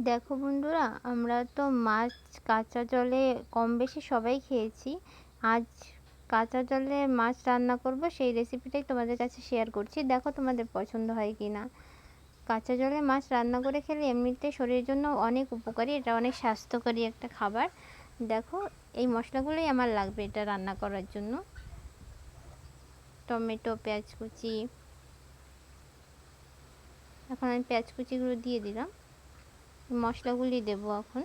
দেখো বন্ধুরা, আমরা তো মাছ কাঁচা জলে কম বেশি সবাই খেয়েছি। আজ কাঁচা জলে মাছ রান্না করব, সেই রেসিপিটাই তোমাদের কাছে শেয়ার করছি। দেখো তোমাদের পছন্দ হয় কি না। কাঁচা জলে মাছ রান্না করে খেলে এমনিতে শরীরের জন্য অনেক উপকারী, এটা অনেক স্বাস্থ্যকরী একটা খাবার। দেখো, এই মশলাগুলোই আমার লাগবে এটা রান্না করার জন্য। টমেটো, পেঁয়াজ কুচি। এখন আমি পেঁয়াজ কুচিগুলো দিয়ে দিলাম। মশলাগুলি দেবো এখন।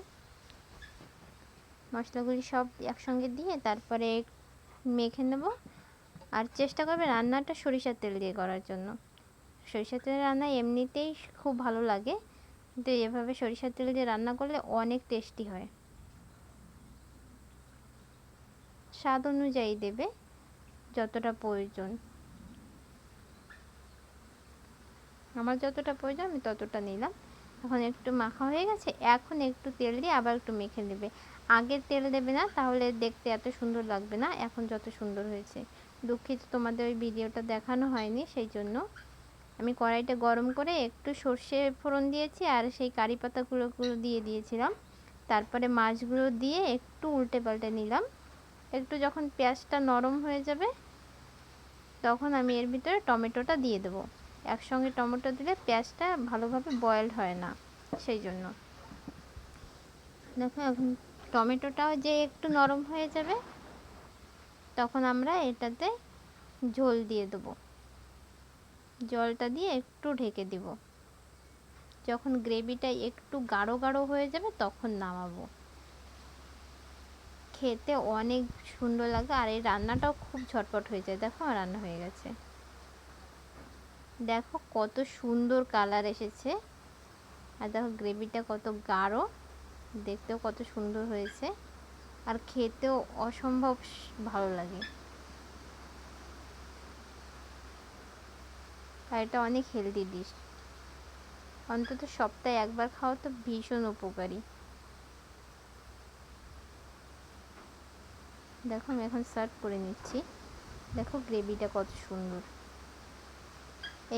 মশলাগুলি সব একসঙ্গে দিয়ে তারপরে মেখে নেব। আর চেষ্টা করবে রান্নাটা সরিষার তেল দিয়ে করার জন্য। সরিষার তেলে রান্না এমনিতেই খুব ভালো লাগে, কিন্তু এভাবে সরিষার তেল দিয়ে রান্না করলে অনেক টেস্টি হয়। স্বাদ অনুযায়ী দেবে, যতটা প্রয়োজন। আমার যতটা প্রয়োজন আমি ততটা নিলাম। এখন একটু মাখা হয়ে গেছে, এখন একটু তেল দিয়ে আবার একটু মেখে নেবে। আগে তেল দেবে না, তাহলে দেখতে এত সুন্দর লাগবে না। এখন যত সুন্দর হয়েছে। দুঃখিত, তোমাদের ওই ভিডিওটা দেখানো হয়নি, সেই জন্য। আমি কড়াইটা গরম করে একটু সর্ষে ফোড়ন দিয়েছি, আর সেই কারি পাতাগুলো দিয়ে দিয়েছিলাম। তারপরে মাছগুলো দিয়ে একটু উল্টে পাল্টে নিলাম। একটু যখন পেঁয়াজটা নরম হয়ে যাবে, তখন আমি এর ভিতরে টমেটোটা দিয়ে দেবো। একসঙ্গে টমেটো দিলে পেঁয়াজটা ভালোভাবে বয়েলড হয় না, সেই জন্য। দেখো, এখন টমেটোটাও যে একটু নরম হয়ে যাবে, তখন আমরা এটাতে ঝোল দিয়ে দেবো। জলটা দিয়ে একটু ঢেকে দিব। যখন গ্রেভিটা একটু গাঢ় গাঢ় হয়ে যাবে, তখন নামাবো। খেতে অনেক সুন্দর লাগে, আর এই রান্নাটাও খুব ঝটপট হয়ে যায়। দেখো, আমার রান্না হয়ে গেছে। দেখো কত সুন্দর কালার এসেছে, আর দেখো গ্রেভিটা কত গাঢ়, দেখতেও কত সুন্দর হয়েছে, আর খেতেও অসম্ভব ভালো লাগে। আর এটা অনেক হেলদি ডিশ, অন্তত সপ্তাহে একবার খাওয়া তো ভীষণ উপকারী। দেখো, আমি এখন সার্ভ করে নিচ্ছি। দেখো গ্রেভিটা কত সুন্দর।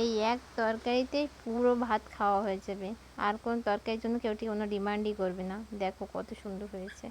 এই এক তরকারিতেই পুরো ভাত খাওয়া হয়ে যাবে, আর কোন তরকারির জন্য কেউ কোনো ডিমান্ডই করবে না। দেখো কত সুন্দর হয়েছে।